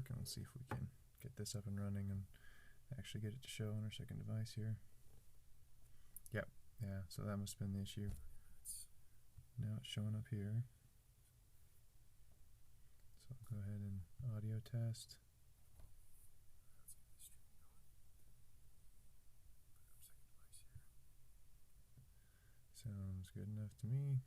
work, and we'll see if we can get this up and running and actually get it to show on our second device here. Yep, yeah, so that must have been the issue. Now it's showing up here. So I'll go ahead and audio test. Sounds good enough to me.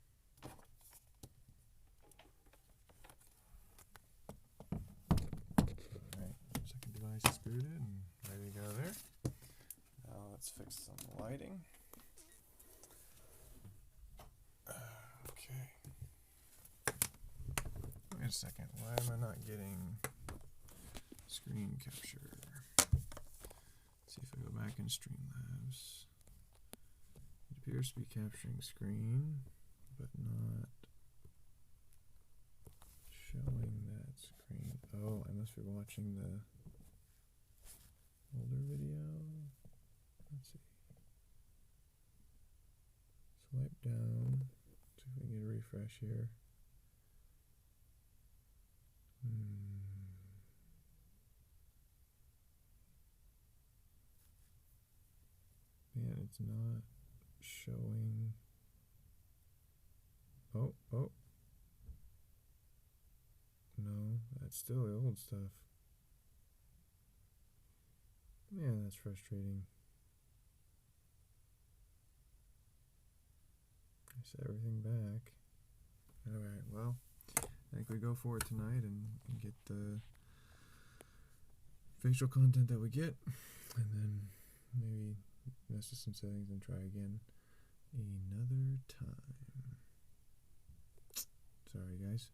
Alright, second device is booted and ready to go there. Now let's fix some lighting. Okay. Wait a second, why am I not getting screen capture? Let's see if I go back in Streamlabs. It appears to be capturing screen, but not showing that screen. Oh, I must be watching the older video. Let's see. Swipe down. See if we can get a refresh here. Man, it's not showing. Oh. No, that's still the old stuff. Man, that's frustrating. I set everything back. Alright, well, I think we go for it tonight and get the facial content that we get, and then maybe mess with some settings and try again another time. Sorry, guys.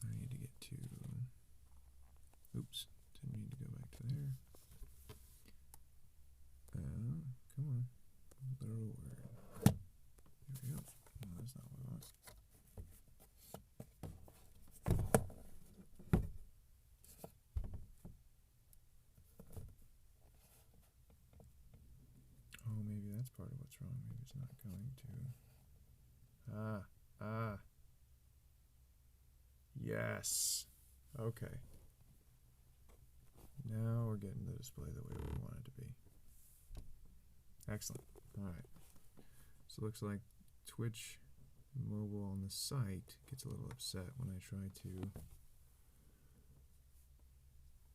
I need to get to... Oops, didn't need to go back to there. Come on. Little word. There we go. No, that's not what I want. Oh, maybe that's part of what's wrong. Maybe it's not going to. Yes. Okay. Now we're getting the display the way we want it to be. Excellent. Alright. So it looks like Twitch mobile on the site gets a little upset when I try to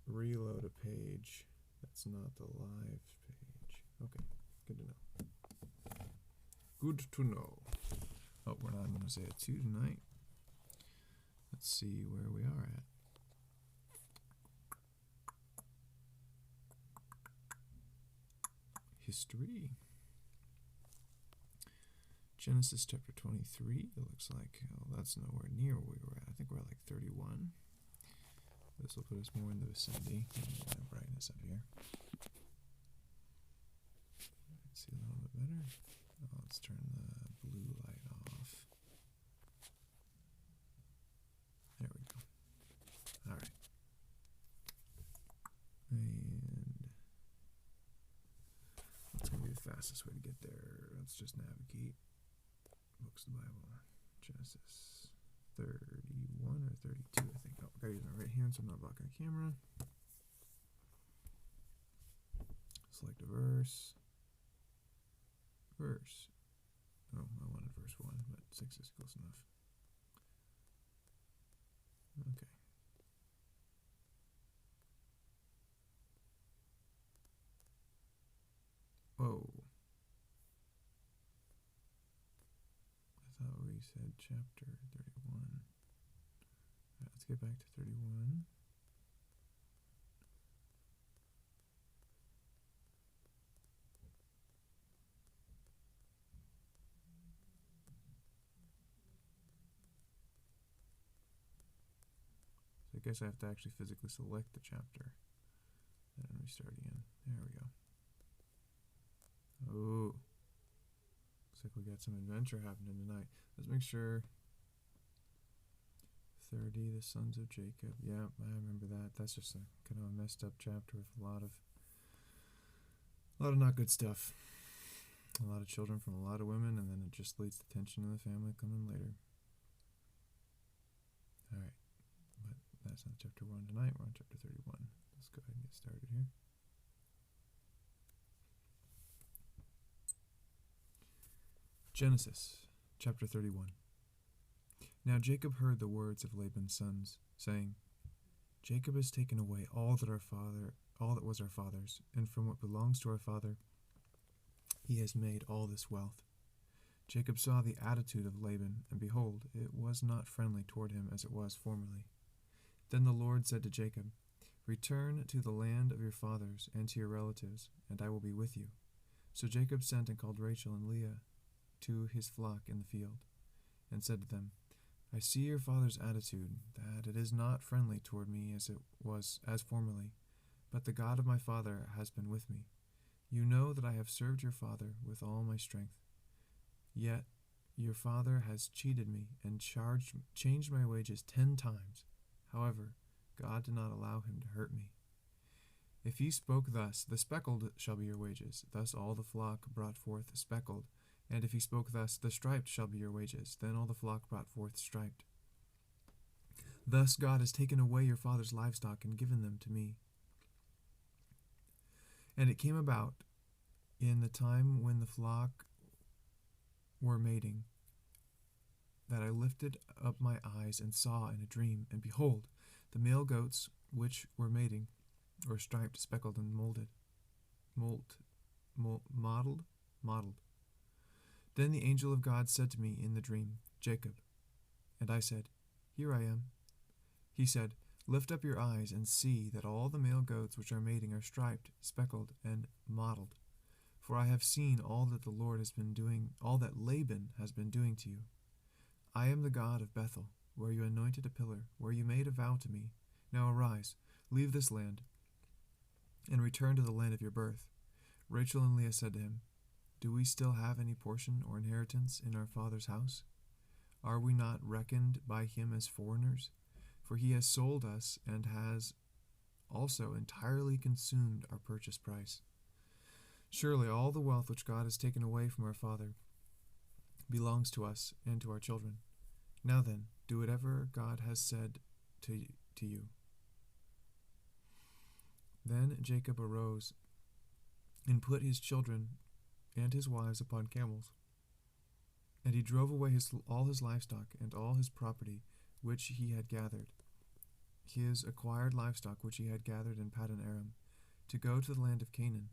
reload a page that's not the live page. Okay, good to know. Good to know. Oh, we're not in Mosaic 2 tonight. Let's see where we are at. History. Genesis chapter 23. It looks like, oh, that's nowhere near where we were at. I think we're at like 31. This will put us more in the vicinity. Brightness up here. Let's see a little bit better. Oh, let's turn the blue light off. There we go. Alright. And what's going to be the fastest way to get there? Let's just navigate. Books of the Bible. Genesis 31 or 32, I think. Oh, I gotta use my right hand so I'm not blocking the camera. Select a verse. Verse. Oh, I wanted verse 1, but 6 is close enough. Okay. Whoa. I thought we said chapter 31. Alright, let's get back to 31. So I guess I have to actually physically select the chapter and then restart again. There we go. Oh, looks like we got some adventure happening tonight. Let's make sure. 30, the sons of Jacob. Yeah, I remember that. That's just a kind of a messed up chapter with a lot of not good stuff. A lot of children from a lot of women, and then it just leads to tension in the family coming later. Alright, but that's not chapter 1 tonight. We're on chapter 31. Let's go ahead and get started here. Genesis, chapter 31. Now Jacob heard the words of Laban's sons, saying, Jacob has taken away all that was our father's, and from what belongs to our father, he has made all this wealth. Jacob saw the attitude of Laban, and behold, it was not friendly toward him as it was formerly. Then the Lord said to Jacob, Return to the land of your fathers and to your relatives, and I will be with you. So Jacob sent and called Rachel and Leah to his flock in the field, and said to them, I see your father's attitude, that it is not friendly toward me as it was as formerly, but the God of my father has been with me. You know that I have served your father with all my strength. Yet your father has cheated me and changed my wages 10 times. However, God did not allow him to hurt me. If he spoke thus, the speckled shall be your wages. Thus all the flock brought forth speckled. And if he spoke thus, the striped shall be your wages. Then all the flock brought forth striped. Thus God has taken away your father's livestock and given them to me. And it came about in the time when the flock were mating, that I lifted up my eyes and saw in a dream, and behold, the male goats which were mating were striped, speckled, and mottled. Then the angel of God said to me in the dream, Jacob. And I said, Here I am. He said, Lift up your eyes and see that all the male goats which are mating are striped, speckled, and mottled. For I have seen all that the Lord has been doing, all that Laban has been doing to you. I am the God of Bethel, where you anointed a pillar, where you made a vow to me. Now arise, leave this land, and return to the land of your birth. Rachel and Leah said to him, Do we still have any portion or inheritance in our father's house? Are we not reckoned by him as foreigners? For he has sold us and has also entirely consumed our purchase price. Surely all the wealth which God has taken away from our father belongs to us and to our children. Now then, do whatever God has said to you. Then Jacob arose and put his children and his wives upon camels. And he drove away all his livestock and all his property which he had gathered, his acquired livestock which he had gathered in Paddan Aram, to go to the land of Canaan,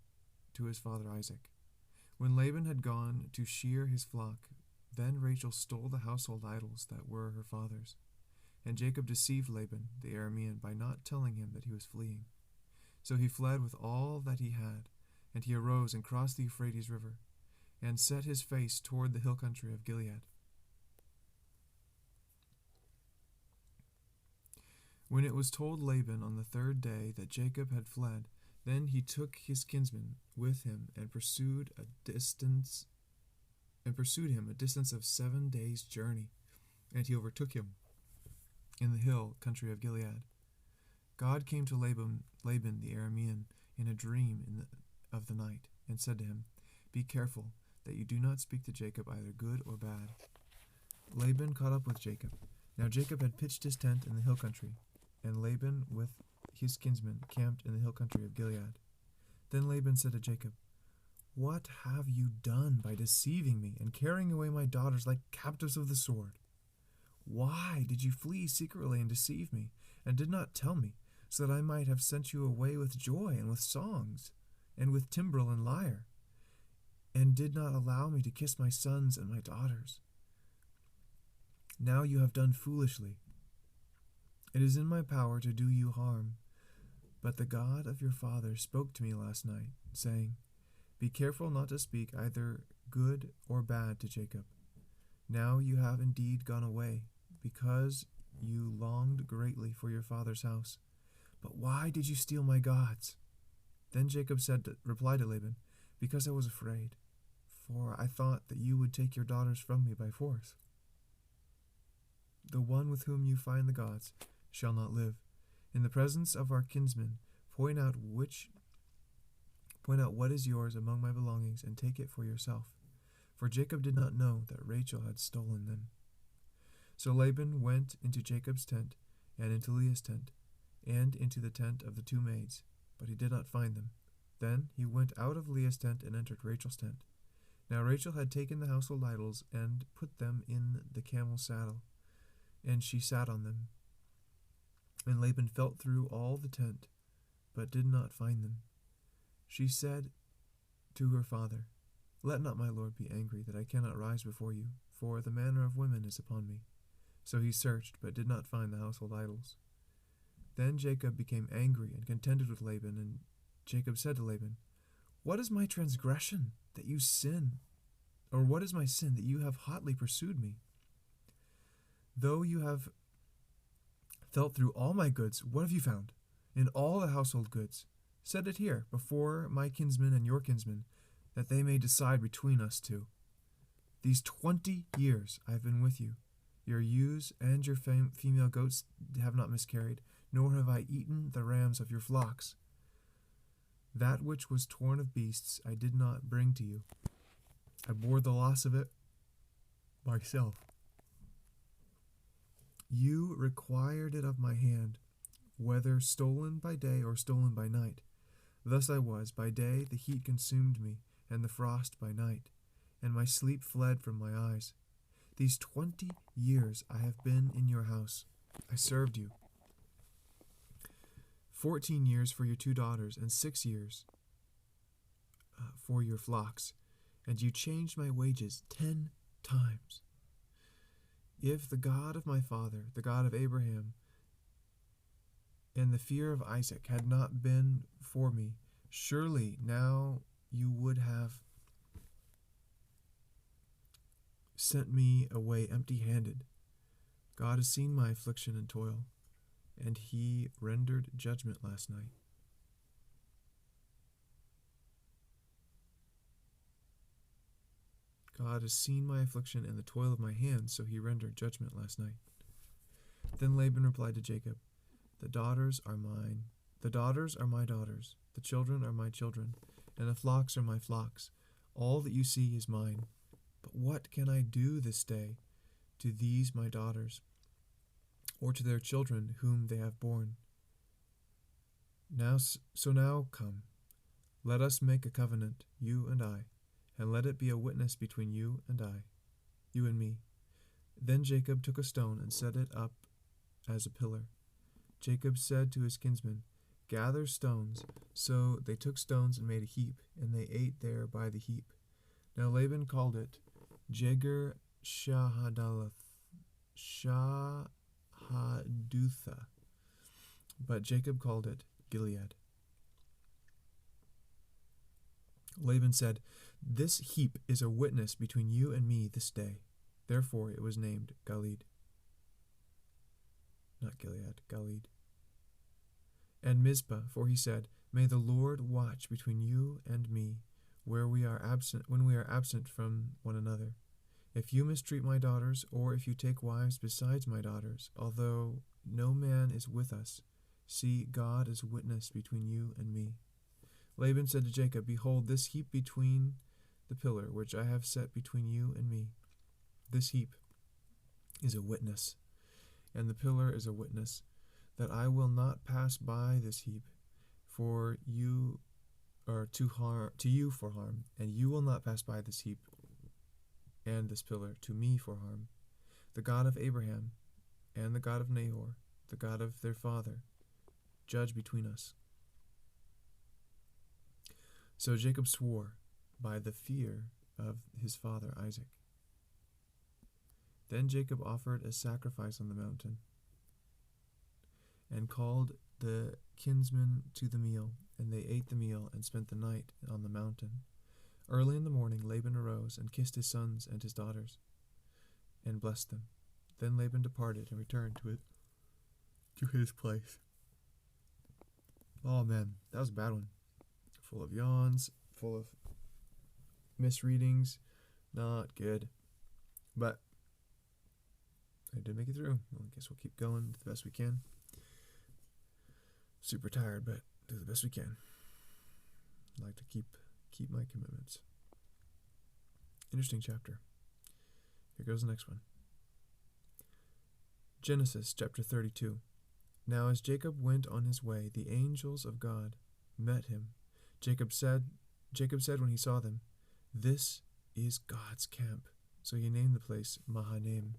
to his father Isaac. When Laban had gone to shear his flock, then Rachel stole the household idols that were her father's. And Jacob deceived Laban the Aramean by not telling him that he was fleeing. So he fled with all that he had, and he arose and crossed the Euphrates River, and set his face toward the hill country of Gilead. When it was told Laban on the 3rd day that Jacob had fled, then he took his kinsman with him and pursued him a distance of 7 days' journey, and he overtook him in the hill country of Gilead. God came to Laban the Aramean in a dream of the night, and said to him, Be careful that you do not speak to Jacob either good or bad. Laban caught up with Jacob. Now Jacob had pitched his tent in the hill country, and Laban with his kinsmen camped in the hill country of Gilead. Then Laban said to Jacob, What have you done by deceiving me and carrying away my daughters like captives of the sword? Why did you flee secretly and deceive me, and did not tell me, so that I might have sent you away with joy and with songs, and with timbrel and lyre, and did not allow me to kiss my sons and my daughters? Now you have done foolishly. It is in my power to do you harm, but the God of your father spoke to me last night, saying, Be careful not to speak either good or bad to Jacob. Now you have indeed gone away, because you longed greatly for your father's house. But why did you steal my gods? Then Jacob replied to Laban, Because I was afraid, for I thought that you would take your daughters from me by force. The one with whom you find the gods shall not live. In the presence of our kinsmen, point out what is yours among my belongings, and take it for yourself. for Jacob did not know that Rachel had stolen them. So Laban went into Jacob's tent, and into Leah's tent, and into the tent of the two maids, but he did not find them. Then he went out of Leah's tent and entered Rachel's tent. Now Rachel had taken the household idols and put them in the camel's saddle, and she sat on them. And Laban felt through all the tent, but did not find them. She said to her father, "Let not my lord be angry that I cannot rise before you, for the manner of women is upon me." So he searched, but did not find the household idols. Then Jacob became angry and contended with Laban, and Jacob said to Laban, "What is my transgression that you sin? Or what is my sin that you have hotly pursued me? Though you have felt through all my goods, what have you found? In all the household goods, set it here before my kinsmen and your kinsmen, that they may decide between us two. These 20 years I have been with you. Your ewes and your female goats have not miscarried, nor have I eaten the rams of your flocks. That which was torn of beasts I did not bring to you. I bore the loss of it myself. You required it of my hand, whether stolen by day or stolen by night. Thus I was. By day the heat consumed me, and the frost by night, and my sleep fled from my eyes. These 20 years I have been in your house. I served you. 14 years for your 2 daughters, and 6 years for your flocks, and you changed my wages 10 times. If the God of my father, the God of Abraham, and the fear of Isaac had not been for me, surely now you would have sent me away empty-handed. God has seen my affliction and toil, and he rendered judgment last night. God has seen my affliction and the toil of my hands, so he rendered judgment last night. Then Laban replied to Jacob, The daughters are mine. The daughters are my daughters. The children are my children, and the flocks are my flocks. All that you see is mine. But what can I do this day to these my daughters, or to their children whom they have borne? Now come, let us make a covenant, you and I, and let it be a witness between you and I, you and me. Then Jacob took a stone and set it up as a pillar. Jacob said to his kinsmen, Gather stones. So they took stones and made a heap, and they ate there by the heap. Now Laban called it Jegar Shahadutha, but Jacob called it Gilead. Laban said, This heap is a witness between you and me this day. Therefore it was named Gilead. Not Gilead, Gilead. And Mizpah, for he said, May the Lord watch between you and me, when we are absent from one another. If you mistreat my daughters, or if you take wives besides my daughters, although no man is with us, see, God is witness between you and me. Laban said to Jacob, Behold, this heap between the pillar which I have set between you and me. This heap is a witness, and the pillar is a witness, that I will not pass by this heap for you, or to you for harm, and you will not pass by this heap and this pillar to me for harm. The God of Abraham and the God of Nahor, the God of their father, judge between us. So Jacob swore by the fear of his father Isaac. Then Jacob offered a sacrifice on the mountain, and called the kinsmen to the meal, and they ate the meal and spent the night on the mountain. Early in the morning Laban arose and kissed his sons and his daughters, and blessed them. Then Laban departed and returned to his place. Oh man, that was a bad one. Full of yawns, full of misreadings, not good. But I did make it through. Well, I guess we'll keep going the best we can. Super tired, but do the best we can. I like to keep my commitments. Interesting chapter. Here goes the next one. Genesis chapter 32. Now as Jacob went on his way, the angels of God met him. Jacob said when he saw them, "This is God's camp." So he named the place Mahanaim.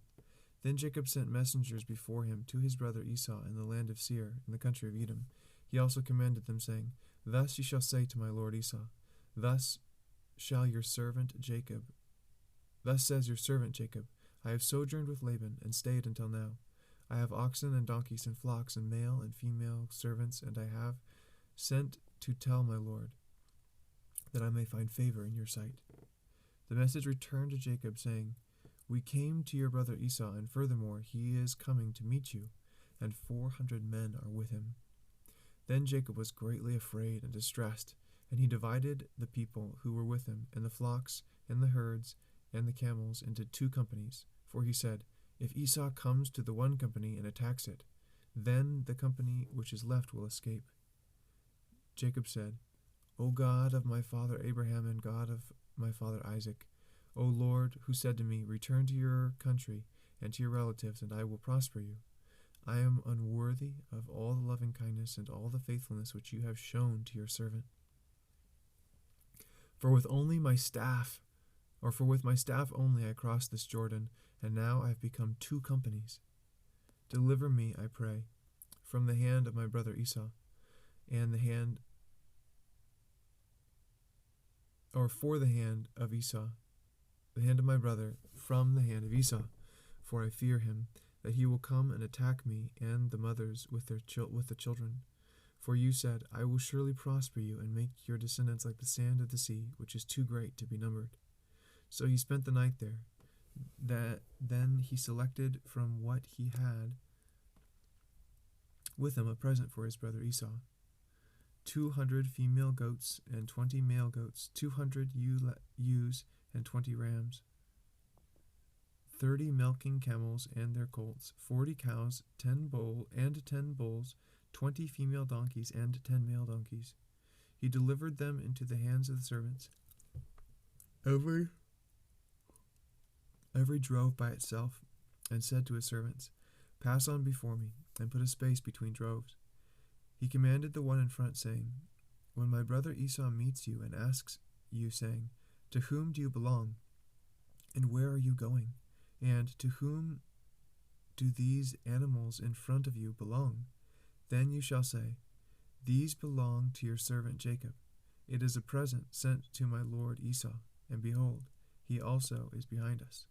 Then Jacob sent messengers before him to his brother Esau in the land of Seir, in the country of Edom. He also commanded them, saying, "Thus you shall say to my lord Esau, Thus says your servant Jacob, I have sojourned with Laban and stayed until now. I have oxen and donkeys and flocks and male and female servants, and I have sent to tell my lord, that I may find favor in your sight." The message returned to Jacob, saying, "We came to your brother Esau, and furthermore he is coming to meet you, and 400 men are with him." Then Jacob was greatly afraid and distressed, and he divided the people who were with him, and the flocks, and the herds, and the camels into 2 companies. For he said, "If Esau comes to the one company and attacks it, then the company which is left will escape." Jacob said, "O God of my father Abraham and God of my father Isaac, O Lord, who said to me, 'Return to your country and to your relatives, and I will prosper you,' I am unworthy of all the loving kindness and all the faithfulness which you have shown to your servant. For with my staff only I crossed this Jordan, and now I have become 2 companies. Deliver me, I pray, from the hand of my brother Esau, for the hand of Esau, the hand of my brother, from the hand of Esau, for I fear him, that he will come and attack me and the mothers with the children. For you said, I will surely prosper you and make your descendants like the sand of the sea, which is too great to be numbered." So he spent the night there. Then he selected from what he had with him a present for his brother Esau: 200 female goats and 20 male goats, 200 ewes and 20 rams, 30 milking camels and their colts, 40 cows, 10 bulls, 20 female donkeys and 10 male donkeys. He delivered them into the hands of the servants, every drove by itself, and said to his servants, "Pass on before me, and put a space between droves." He commanded the one in front, saying, "When my brother Esau meets you and asks you, saying, 'To whom do you belong, and where are you going, and to whom do these animals in front of you belong?' then you shall say, 'These belong to your servant Jacob. It is a present sent to my lord Esau, and behold, he also is behind us.'"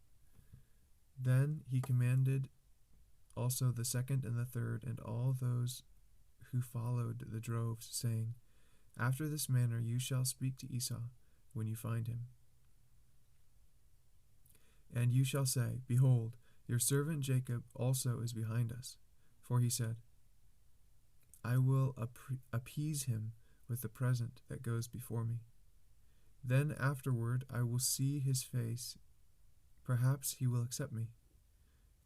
Then he commanded also the second and the third, and all those who followed the droves, saying, "After this manner you shall speak to Esau when you find him. And you shall say, 'Behold, your servant Jacob also is behind us.' For he said, 'I will appease him with the present that goes before me. Then afterward I will see his face. Perhaps he will accept me.'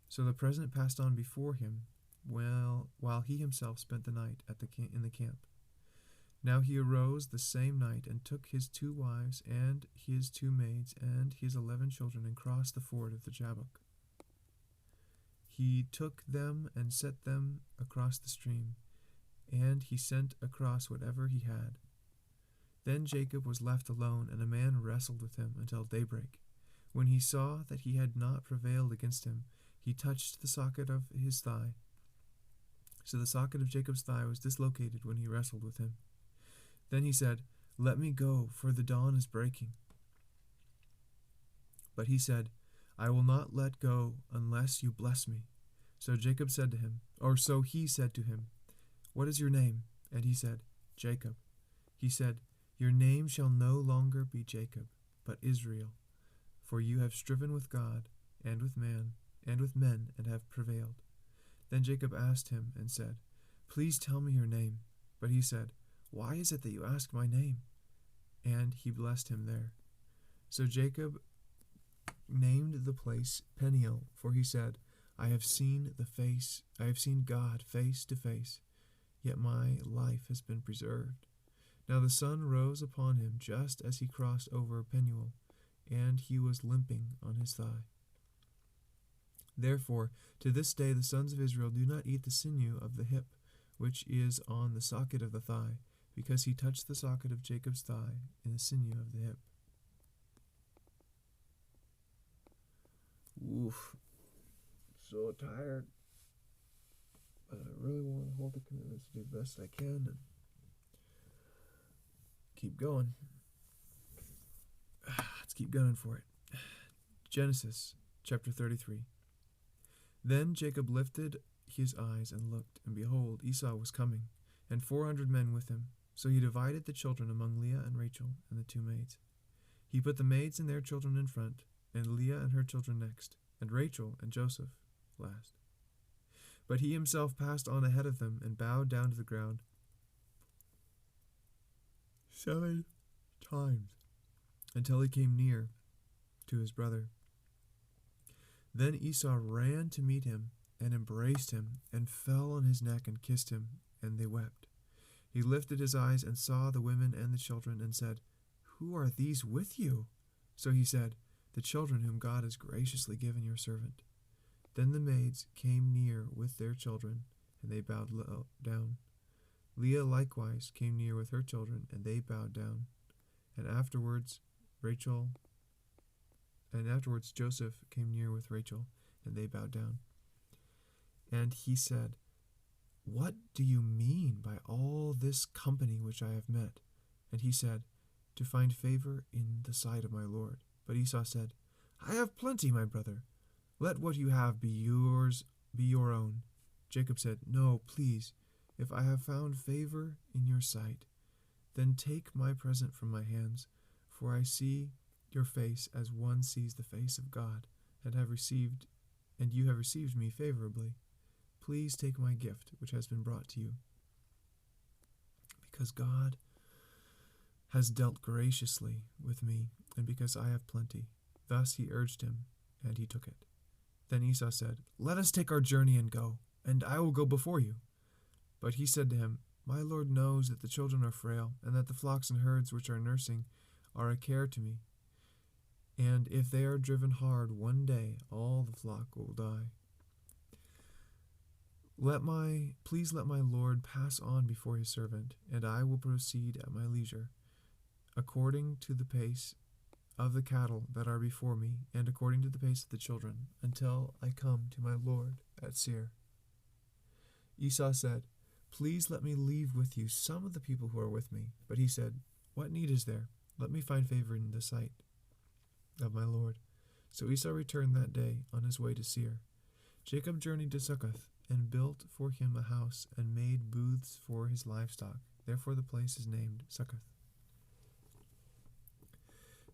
So the present passed on before him, while he himself spent the night in the camp. Now he arose the same night and took his 2 wives and his 2 maids and his 11 children and crossed the ford of the Jabbok. He took them and set them across the stream, and he sent across whatever he had. Then Jacob was left alone, and a man wrestled with him until daybreak. When he saw that he had not prevailed against him, he touched the socket of his thigh. So the socket of Jacob's thigh was dislocated when he wrestled with him. Then he said, "Let me go, for the dawn is breaking." But he said, "I will not let go unless you bless me." So he said to him, "What is your name?" And he said, "Jacob." He said, "Your name shall no longer be Jacob, but Israel, for you have striven with God and with men, and have prevailed." Then Jacob asked him and said, "Please tell me your name." But he said, "Why is it that you ask my name?" And he blessed him there. So Jacob named the place Peniel, for he said, I have seen God face to face, yet my life has been preserved. Now the sun rose upon him just as he crossed over Peniel, and he was limping on his thigh. Therefore, to this day the sons of Israel do not eat the sinew of the hip, which is on the socket of the thigh, because he touched the socket of Jacob's thigh in the sinew of the hip. Oof. So tired. But I really want to hold the commitments to do the best I can and keep going. Let's keep gunning for it. Genesis chapter 33. Then Jacob lifted his eyes and looked, and behold, Esau was coming, and 400 men with him. So he divided the children among Leah and Rachel and the 2 maids. He put the maids and their children in front, and Leah and her children next, and Rachel and Joseph last. But he himself passed on ahead of them and bowed down to the ground 7 times until he came near to his brother. Then Esau ran to meet him and embraced him and fell on his neck and kissed him, and they wept. He lifted his eyes and saw the women and the children and said, "Who are these with you?" So he said, "The children whom God has graciously given your servant." Then the maids came near with their children, and they bowed down. Leah likewise came near with her children, and they bowed down. And afterwards Joseph came near with Rachel, and they bowed down. And he said, "What do you mean by all this company which I have met?" And he said, "To find favor in the sight of my Lord." But Esau said, "I have plenty, my brother. Let what you have be your own." Jacob said, "No, please, if I have found favor in your sight, then take my present from my hands, for I see your face as one sees the face of God, and you have received me favorably. Please take my gift which has been brought to you, because God has dealt graciously with me, and because I have plenty." Thus he urged him, and he took it. Then Esau said, "Let us take our journey and go, and I will go before you." But he said to him, "My Lord knows that the children are frail, and that the flocks and herds which are nursing are a care to me. And if they are driven hard, one day all the flock will die. Please let my Lord pass on before his servant, and I will proceed at my leisure, according to the pace of the cattle that are before me, and according to the pace of the children, until I come to my Lord at Seir." Esau said, "Please let me leave with you some of the people who are with me." But he said, "What need is there? Let me find favor in the sight of my Lord." So Esau returned that day on his way to Seir. Jacob journeyed to Succoth, and built for him a house, and made booths for his livestock. Therefore the place is named Succoth.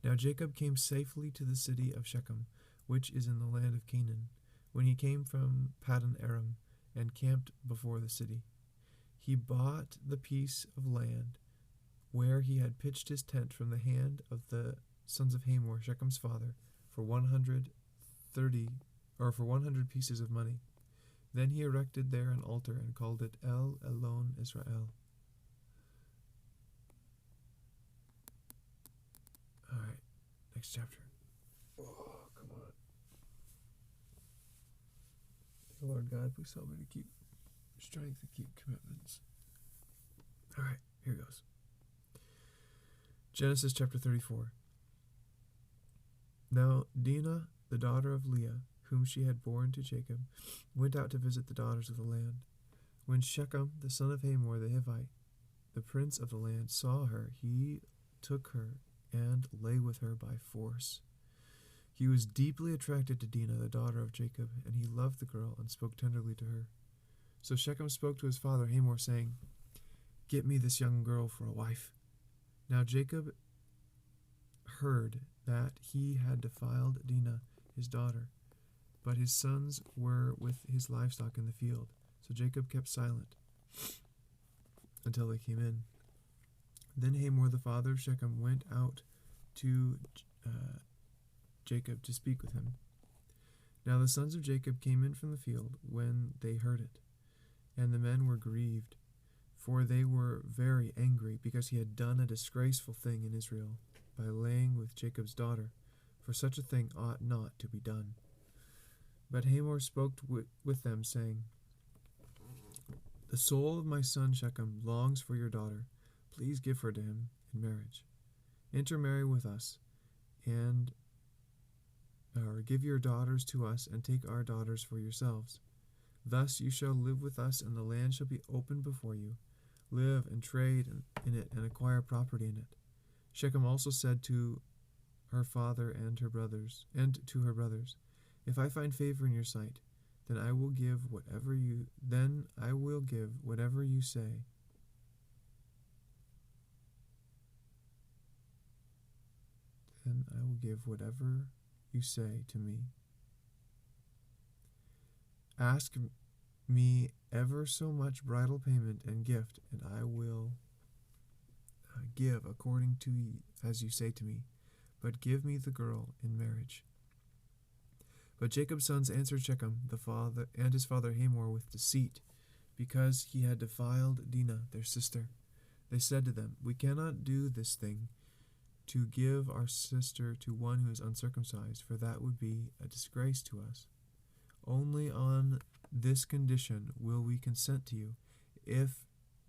Now Jacob came safely to the city of Shechem, which is in the land of Canaan, when he came from Paddan Aram, and camped before the city. He bought the piece of land where he had pitched his tent from the hand of the sons of Hamor, Shechem's father, for 100 pieces of money. Then he erected there an altar and called it El Elon Israel. All right, next chapter. Oh, come on. Lord God, please help me to keep strength and keep commitments. All right, here goes. Genesis chapter 34. Now Dinah, the daughter of Leah, whom she had borne to Jacob, went out to visit the daughters of the land. When Shechem, the son of Hamor the Hivite, the prince of the land, saw her, he took her and lay with her by force. He was deeply attracted to Dinah, the daughter of Jacob, and he loved the girl and spoke tenderly to her. So Shechem spoke to his father Hamor, saying, "Get me this young girl for a wife." Now Jacob heard that he had defiled Dinah, his daughter, but his sons were with his livestock in the field. So Jacob kept silent until they came in. Then Hamor, the father of Shechem, went out to Jacob to speak with him. Now the sons of Jacob came in from the field when they heard it, and the men were grieved, for they were very angry, because he had done a disgraceful thing in Israel by laying with Jacob's daughter. for such a thing ought not to be done. But Hamor spoke with them, saying, The soul of my son Shechem longs for your daughter. Please give her to him in marriage. Intermarry with us, and give your daughters to us, and take our daughters for yourselves. Thus you shall live with us, and the land shall be open before you. Live and trade in it, and acquire property in it. Shechem also said to her father and to her brothers, If I find favor in your sight, then I will give whatever you say. Then I will give whatever you say to me. Ask me ever so much bridal payment and gift, and I will give according to as you say to me. But give me the girl in marriage. But Jacob's sons answered Shechem, the father, and his father Hamor with deceit, because he had defiled Dinah, their sister. They said to them, We cannot do this thing, to give our sister to one who is uncircumcised, for that would be a disgrace to us. Only on this condition will we consent to you, if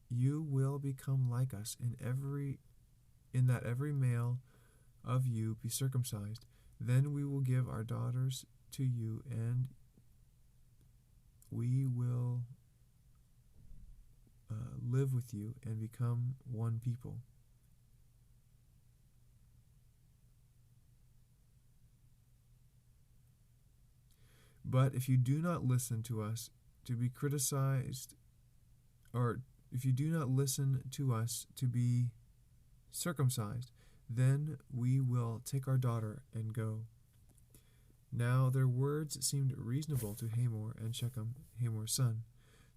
you will become like us in that every male of you be circumcised. Then we will give our daughters to you, and we will live with you and become one people. But if you do not listen to us to be criticized, or if you do not listen to us to be circumcised, then we will take our daughter and go. Now their words seemed reasonable to Hamor and Shechem, Hamor's son.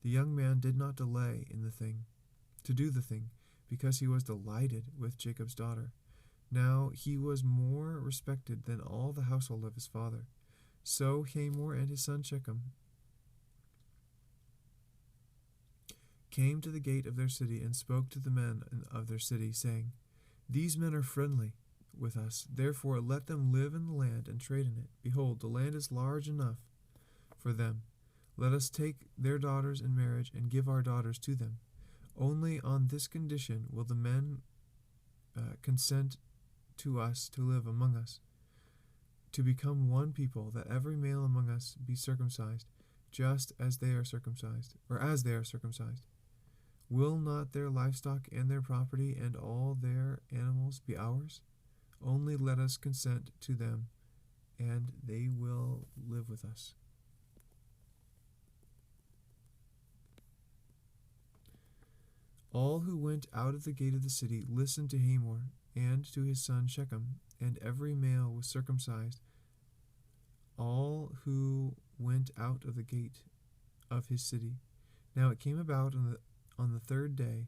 The young man did not delay to do the thing, because he was delighted with Jacob's daughter. Now he was more respected than all the household of his father. So Hamor and his son Shechem came to the gate of their city and spoke to the men of their city, saying, These men are friendly with us, therefore let them live in the land and trade in it. Behold, the land is large enough for them. Let us take their daughters in marriage and give our daughters to them. Only on this condition will the men consent to us to live among us, to become one people, that every male among us be circumcised, just as they are circumcised, or as they are circumcised. Will not their livestock and their property and all their animals be ours? Only let us consent to them, and they will live with us. All who went out of the gate of the city listened to Hamor and to his son Shechem, and every male was circumcised. All who went out of the gate of his city. Now it came about on the third day,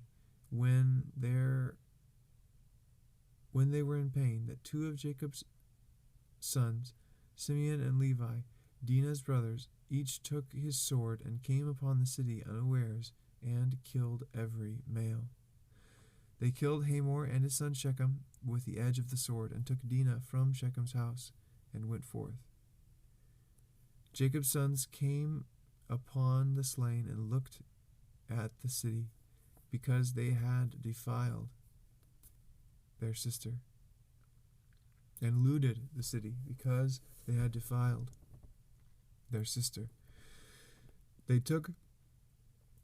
when they were in pain, that two of Jacob's sons, Simeon and Levi, Dinah's brothers, each took his sword and came upon the city unawares and killed every male. They killed Hamor and his son Shechem with the edge of the sword, and took Dinah from Shechem's house and went forth. Jacob's sons came upon the slain and looked at the city, because they had defiled their sister, and looted the city, because they had defiled their sister. They took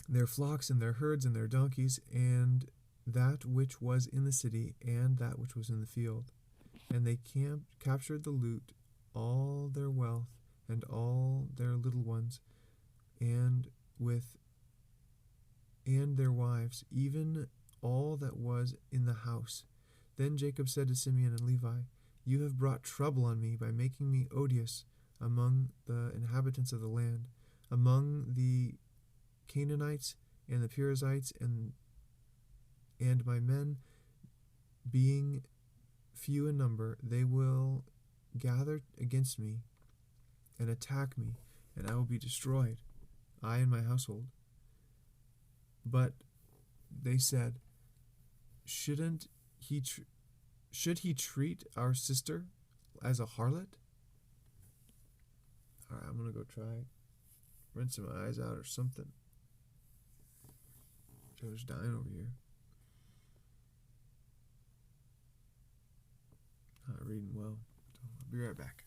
their flocks and their herds and their donkeys, and that which was in the city, and that which was in the field. And they captured the loot, all their wealth, and all their little ones, and their wives, even all that was in the house. Then Jacob said to Simeon and Levi, You have brought trouble on me by making me odious among the inhabitants of the land, among the Canaanites and the Perizzites, and my men being few in number, they will gather against me and attack me, and I will be destroyed, I and my household. But they said, Should he treat our sister as a harlot? Alright, I'm gonna go try rinsing my eyes out or something. Joe's dying over here. Not reading well. So I'll be right back.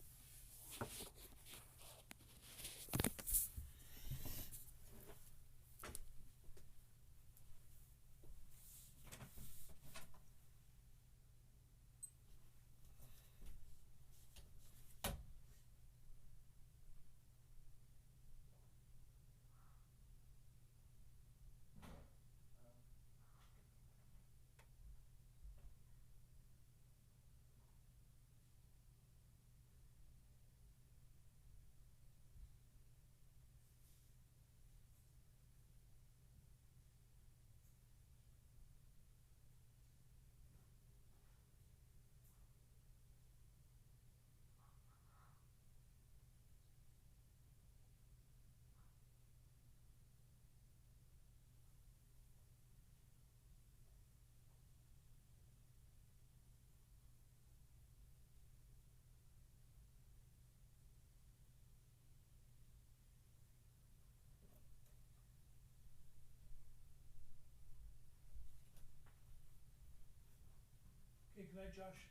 Okay, good night, Josh.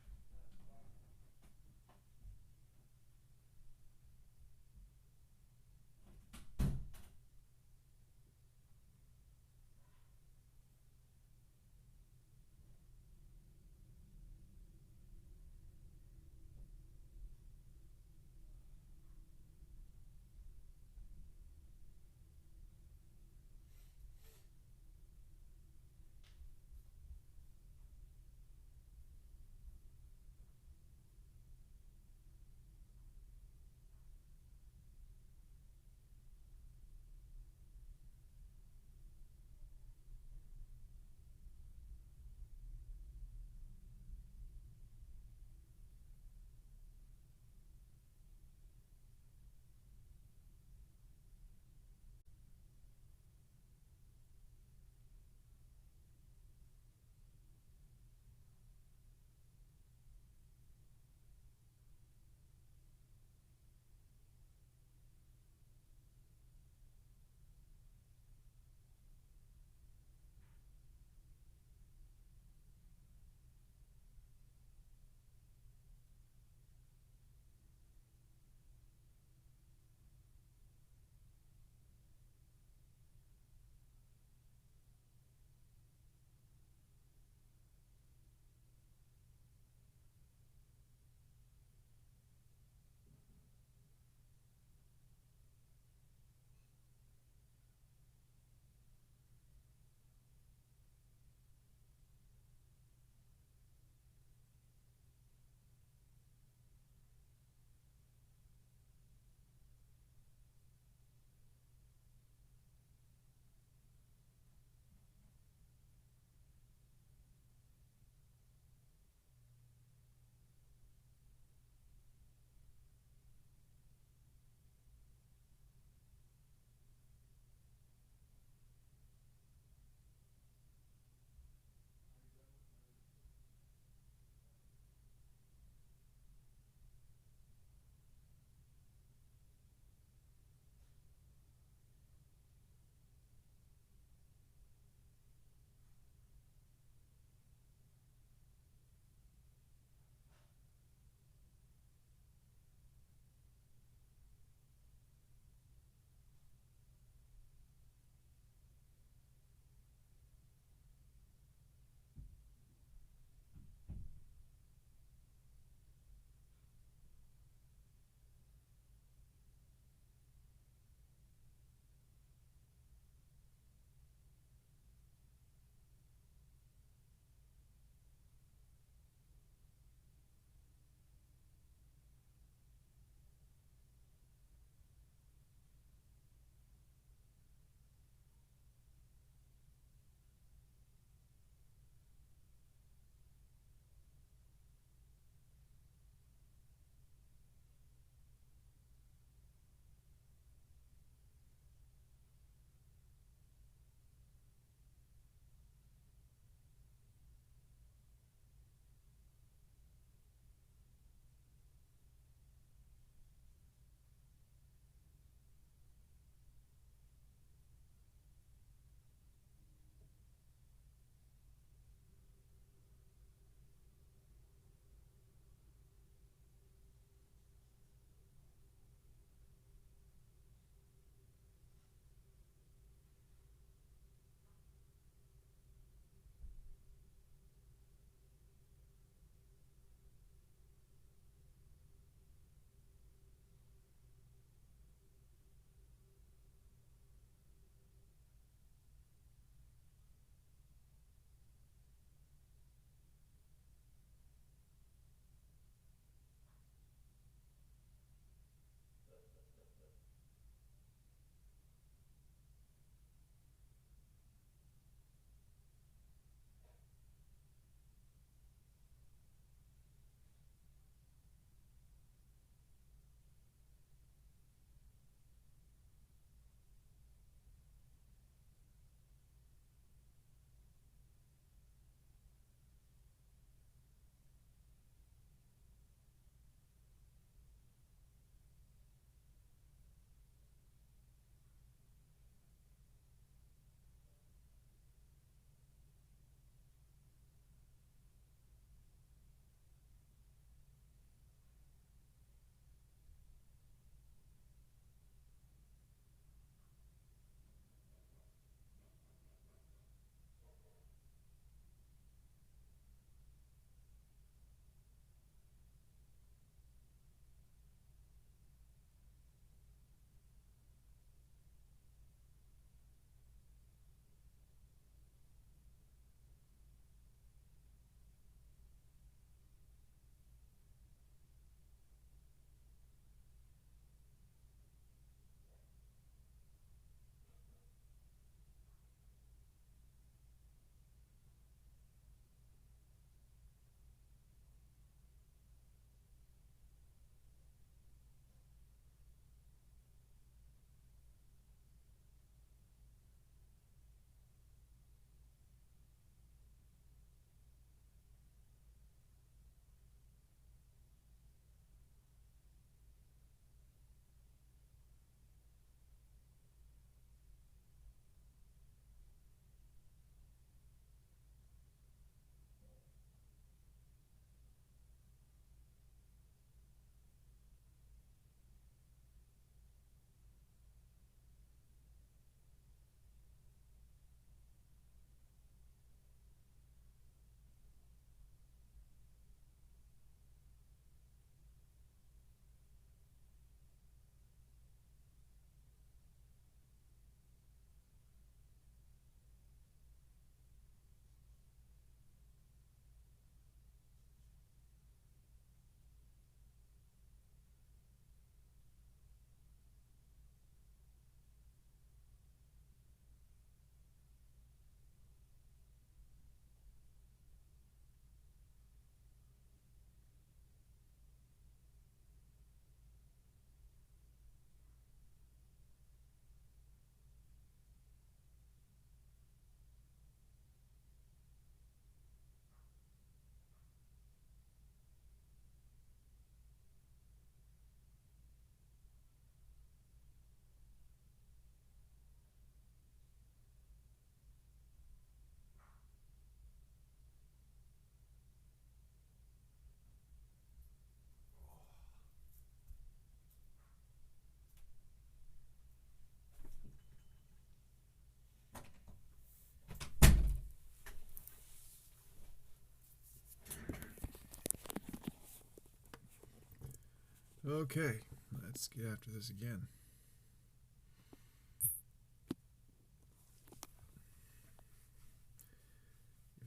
Okay, let's get after this again.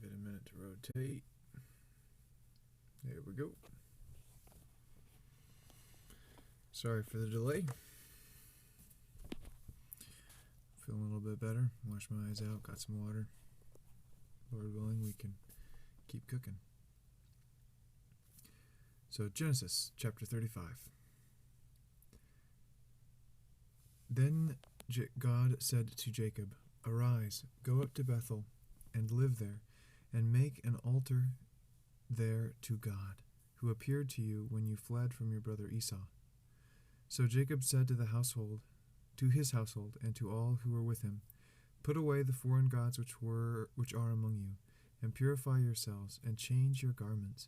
Give it a minute to rotate. There we go. Sorry for the delay. Feeling a little bit better. Wash my eyes out, got some water. Lord willing, we can keep cooking. So Genesis chapter 35. Then God said to Jacob, "Arise, go up to Bethel, and live there, and make an altar there to God, who appeared to you when you fled from your brother Esau." So Jacob said to his household, and to all who were with him, "Put away the foreign gods which are among you, and purify yourselves, and change your garments,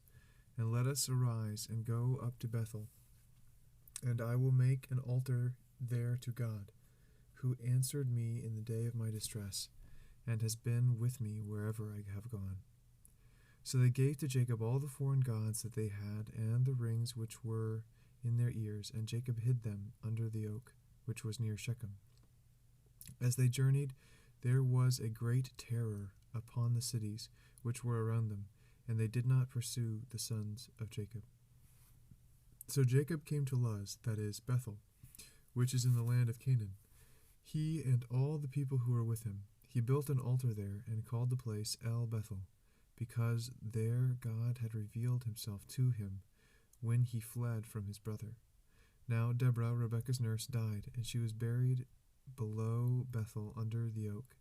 and let us arise and go up to Bethel, and I will make an altar there to God, who answered me in the day of my distress, and has been with me wherever I have gone." So they gave to Jacob all the foreign gods that they had, and the rings which were in their ears, and Jacob hid them under the oak, which was near Shechem. As they journeyed, there was a great terror upon the cities which were around them, and they did not pursue the sons of Jacob. So Jacob came to Luz, that is, Bethel, which is in the land of Canaan, he and all the people who were with him. He built an altar there, and called the place El Bethel, because there God had revealed himself to him when he fled from his brother. Now Deborah, Rebekah's nurse, died, and she was buried below Bethel under the oak.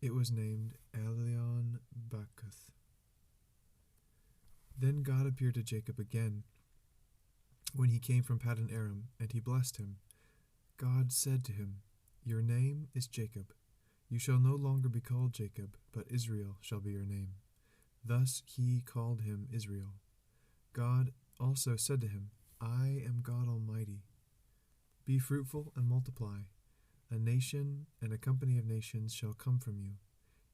It was named Elion Bakuth. Then God appeared to Jacob again when he came from Paddan Aram, and he blessed him. God said to him, "Your name is Jacob. You shall no longer be called Jacob, but Israel shall be your name." Thus he called him Israel. God also said to him, "I am God Almighty. Be fruitful and multiply. A nation and a company of nations shall come from you,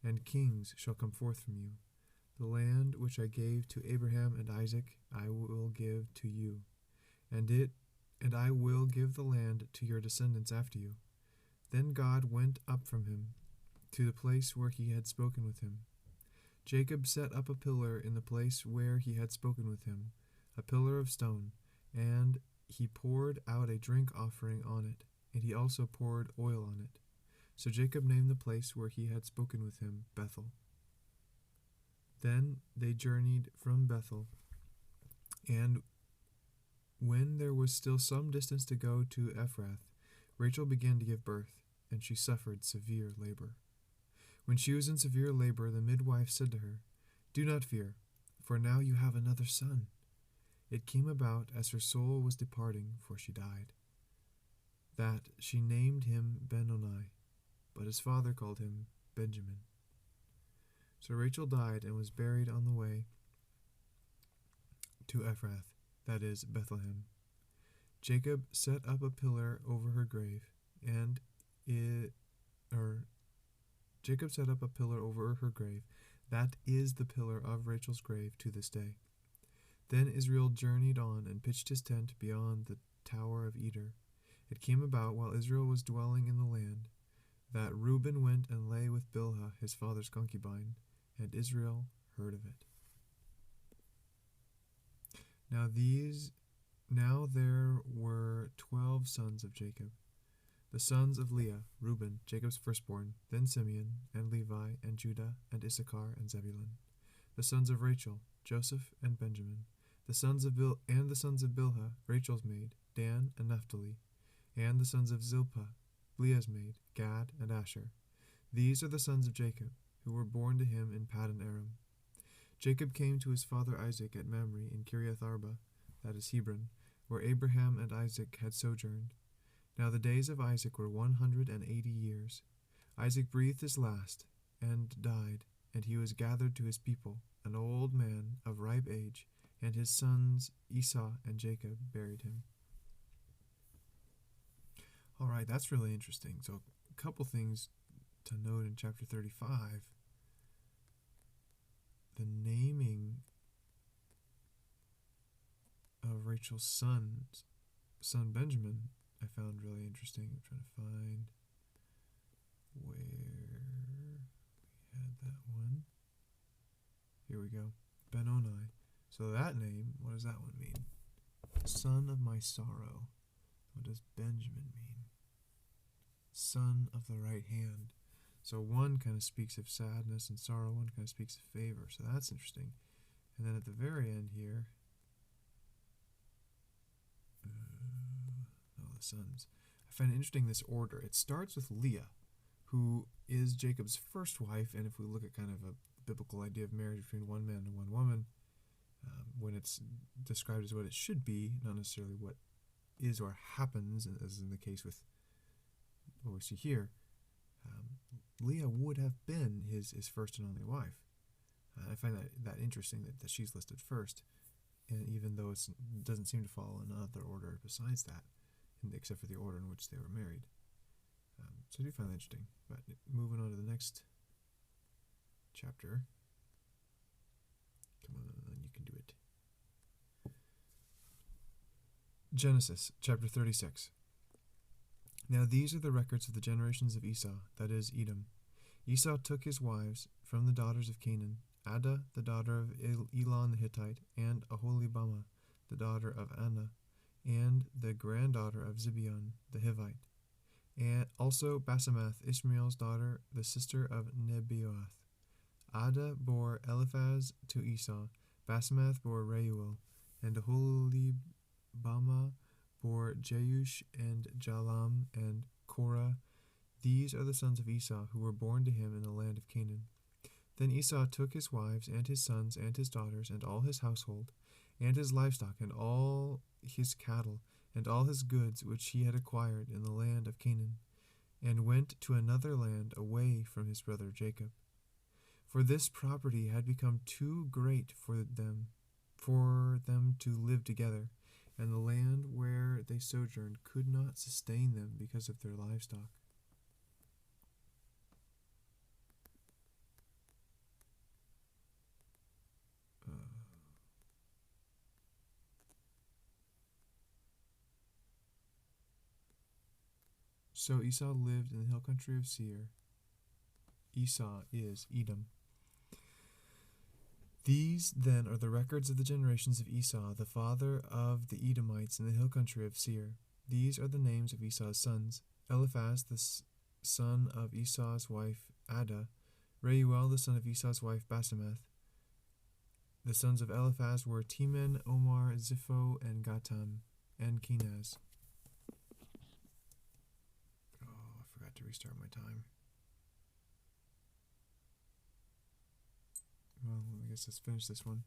and kings shall come forth from you. The land which I gave to Abraham and Isaac I will give to you, and I will give the land to your descendants after you." Then God went up from him to the place where he had spoken with him. Jacob set up a pillar in the place where he had spoken with him, a pillar of stone, and he poured out a drink offering on it, and he also poured oil on it. So Jacob named the place where he had spoken with him Bethel. Then they journeyed from Bethel, and when there was still some distance to go to Ephrath, Rachel began to give birth, and she suffered severe labor. When she was in severe labor, the midwife said to her, "Do not fear, for now you have another son." It came about as her soul was departing, for she died, that she named him Benoni, but his father called him Benjamin. So Rachel died and was buried on the way to Ephrath, that is, Bethlehem. Jacob set up a pillar over her grave, Jacob set up a pillar over her grave. That is the pillar of Rachel's grave to this day. Then Israel journeyed on and pitched his tent beyond the Tower of Eder. It came about while Israel was dwelling in the land that Reuben went and lay with Bilhah, his father's concubine, and Israel heard of it. Now there were 12 sons of Jacob. The sons of Leah, Reuben, Jacob's firstborn, then Simeon, and Levi, and Judah, and Issachar, and Zebulun. The sons of Rachel, Joseph, and Benjamin. The sons of Bilhah, Rachel's maid, Dan and Naphtali. And the sons of Zilpah, Leah's maid, Gad and Asher. These are the sons of Jacob, who were born to him in Paddan Aram. Jacob came to his father Isaac at Mamre in Kiriath Arba, that is Hebron, where Abraham and Isaac had sojourned. Now the days of Isaac were 180 years. Isaac breathed his last, and died, and he was gathered to his people, an old man of ripe age, and his sons Esau and Jacob buried him. All right, that's really interesting. So a couple things to note in chapter 35. The naming of Rachel's son Benjamin, I found really interesting. I'm trying to find where we had that one. Here we go. Benoni. So that name, what does that one mean? Son of my sorrow. What does Benjamin mean? Son of the right hand. So one kind of speaks of sadness and sorrow, one kind of speaks of favor. So that's interesting. And then at the very end here, the sons. I find it interesting this order. It starts with Leah, who is Jacob's first wife, and if we look at kind of a biblical idea of marriage between one man and one woman, when it's described as what it should be, not necessarily what is or happens, as in the case with what we see here, Leah would have been his first and only wife. I find that interesting that she's listed first, and even though it doesn't seem to follow another order besides that, except for the order in which they were married. So I do find that interesting. But moving on to the next chapter. Come on, you can do it. Genesis chapter 36. Now these are the records of the generations of Esau, that is, Edom. Esau took his wives from the daughters of Canaan, Adah, the daughter of Elon the Hittite, and Aholibamah, the daughter of Anah, and the granddaughter of Zibeon the Hivite, and also Basemath, Ishmael's daughter, the sister of Nebaioth. Adah bore Eliphaz to Esau, Basemath bore Reuel, and Aholibamah bore Jeush and Jalam and Korah. These are the sons of Esau who were born to him in the land of Canaan. Then Esau took his wives and his sons and his daughters and all his household, and his livestock and all his cattle and all his goods which he had acquired in the land of Canaan, and went to another land away from his brother Jacob. For this property had become too great for them to live together, and the land where they sojourned could not sustain them because of their livestock. So Esau lived in the hill country of Seir. Esau is Edom. These, then, are the records of the generations of Esau, the father of the Edomites in the hill country of Seir. These are the names of Esau's sons: Eliphaz, the son of Esau's wife Adah; Reuel, the son of Esau's wife Basemath. The sons of Eliphaz were Teman, Omar, Zipho, and Gatam, and Kenaz. Oh, I forgot to restart my time. Well, I guess let's finish this one.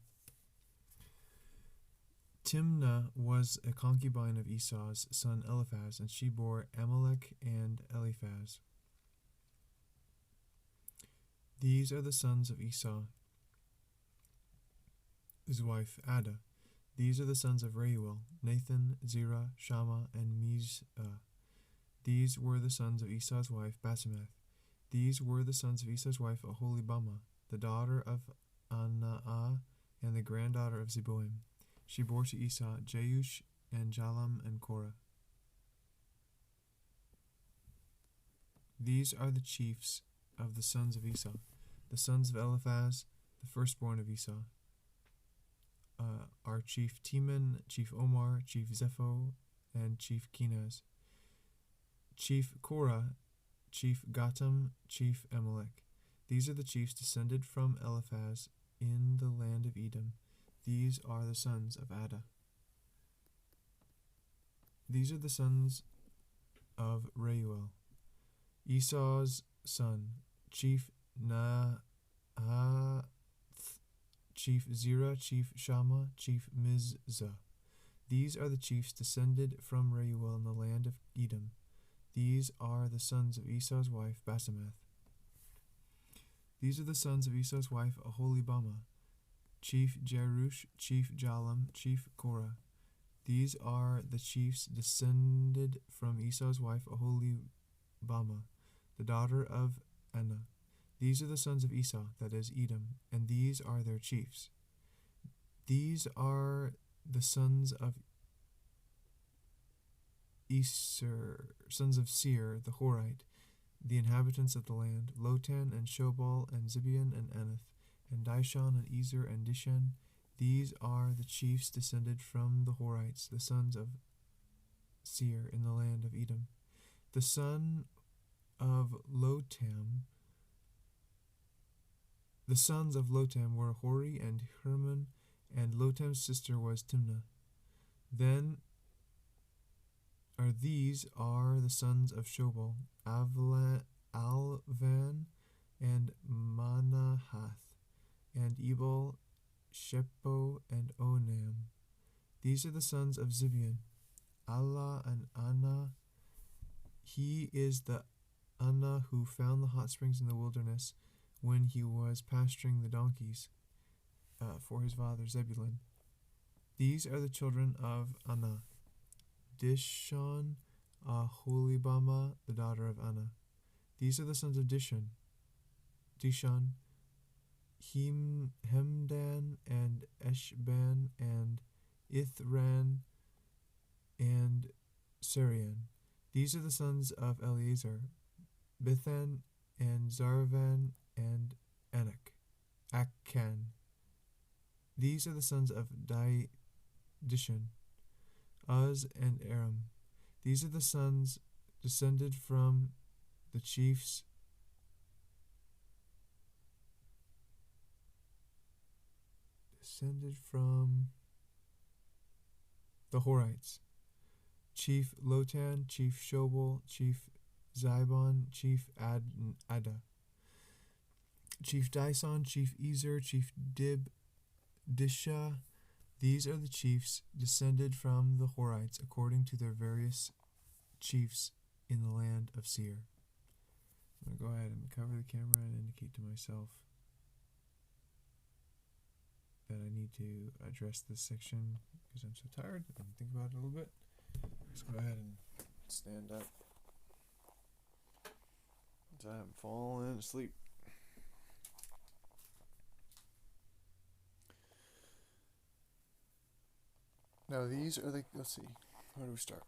Timnah was a concubine of Esau's son Eliphaz, and she bore Amalek and Eliphaz. These are the sons of Esau, his wife Adah. These are the sons of Reuel: Nathan, Zerah, Shammah, and Mizah. These were the sons of Esau's wife Basemath. These were the sons of Esau's wife Aholibamah, the daughter of Anah, and the granddaughter of Zeboim. She bore to Esau Jeush and Jalam and Korah. These are the chiefs of the sons of Esau, the sons of Eliphaz, the firstborn of Esau. Are chief Teman, chief Omar, chief Zepho, and chief Kenaz. Chief Korah, chief Gatam, chief Amalek. These are the chiefs descended from Eliphaz in the land of Edom. These are the sons of Adah. These are the sons of Reuel, Esau's son: chief Nahath, chief Zerah, chief Shammah, chief Mizah. These are the chiefs descended from Reuel in the land of Edom. These are the sons of Esau's wife Basemath. These are the sons of Esau's wife Aholibamah: chief Jerush, chief Jalam, chief Korah. These are the chiefs descended from Esau's wife Aholibamah, the daughter of Anah. These are the sons of Esau, that is, Edom, and these are their chiefs. These are the sons of Seir, the Horite, the inhabitants of the land, Lotan and Shobal and Zibeon and Anath, and Dishon and Ezer and Dishan. These are the chiefs descended from the Horites, the sons of Seir in the land of Edom. The son of Lotam, the sons of Lotam were Hori and Hermon, and Lotam's sister was Timnah. These are the sons of Shobal, Alvan and Manahath, and Ebal, Shepo, and Onam. These are the sons of Zibeon, Allah and Anna. He is the Anna who found the hot springs in the wilderness when he was pasturing the donkeys for his father Zebulun. These are the children of Anna, Dishon, Aholibama, the daughter of Anna. These are the sons of Dishon, Hemdan and Eshban and Ithran and Sarian. These are the sons of Eleazar, Bithan and Zarvan and Akan. These are the sons of Dishon, Uz and Aram. These are the sons descended from the chiefs the Horites, Chief Lotan, Chief Shobal, Chief Zibon, Chief Ada, Chief Dison, Chief Ezer, Chief Disha. These are the chiefs descended from the Horites according to their various chiefs in the land of Seir. I'm going to go ahead and cover the camera and indicate to myself that I need to address this section because I'm so tired and think about it a little bit. Let's go ahead and stand up until I'm falling asleep. Now these are let's see, where do we start?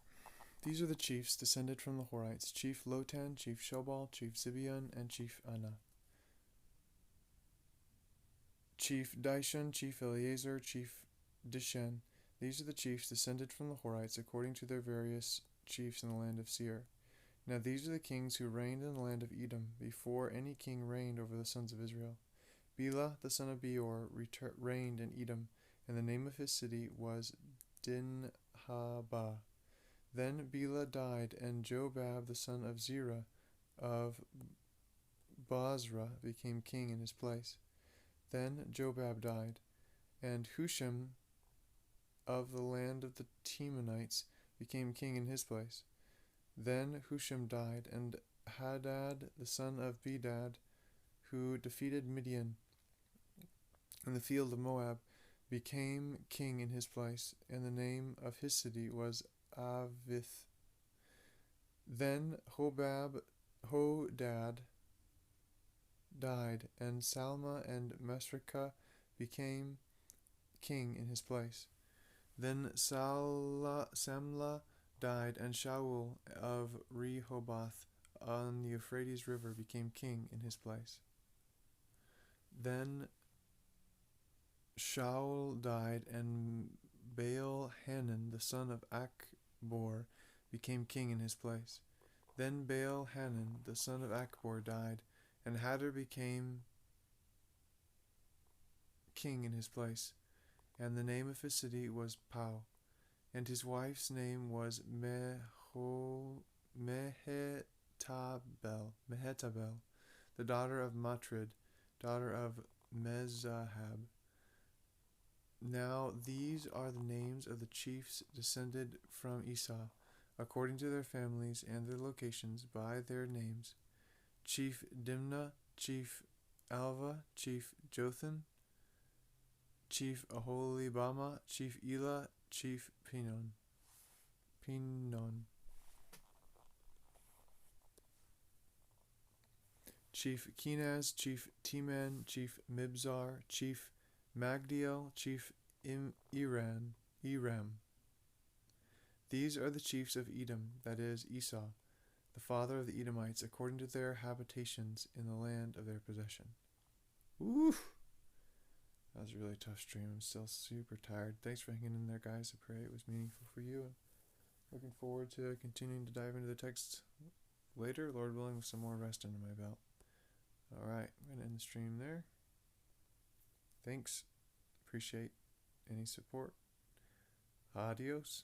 These are the chiefs descended from the Horites, Chief Lotan, Chief Shobal, Chief Zibeon, and Chief Anna. Chief Dishon, Chief Eleazar, Chief Dishan. These are the chiefs descended from the Horites according to their various chiefs in the land of Seir. Now these are the kings who reigned in the land of Edom before any king reigned over the sons of Israel. Bela, the son of Beor, reigned in Edom, and the name of his city was Dinhabah. Then Bela died, and Jobab, the son of Zerah of Basra, became king in his place. Then Jobab died, and Husham of the land of the Temanites became king in his place. Then Husham died, and Hadad, the son of Bedad, who defeated Midian in the field of Moab, became king in his place, and the name of his city was Avith. Then Hodad died, and Salma and Masrekah became king in his place. Then Samlah died, and Shaul of Rehoboth on the Euphrates River became king in his place. Then Shaul died, and Baal-Hanan, the son of Akbor, became king in his place. Then Baal-Hanan, the son of Akbor, died, and Hadar became king in his place, and the name of his city was Pau, and his wife's name was Mehetabel, the daughter of Matred, daughter of Mezahab. Now these are the names of the chiefs descended from Esau, according to their families and their locations by their names: Chief Dimnah, Chief Alva, Chief Jothan, Chief Aholibama, Chief Elah, Chief Pinon. Chief Kenaz, Chief Teman, Chief Mibzar, Chief Magdiel, Chief Iran, Eram. These are the chiefs of Edom, that is, Esau, the father of the Edomites, according to their habitations in the land of their possession. Oof! That was a really tough stream. I'm still super tired. Thanks for hanging in there, guys. I pray it was meaningful for you. And looking forward to continuing to dive into the text later, Lord willing, with some more rest under my belt. Alright, I'm going to end the stream there. Thanks. Appreciate any support. Adios.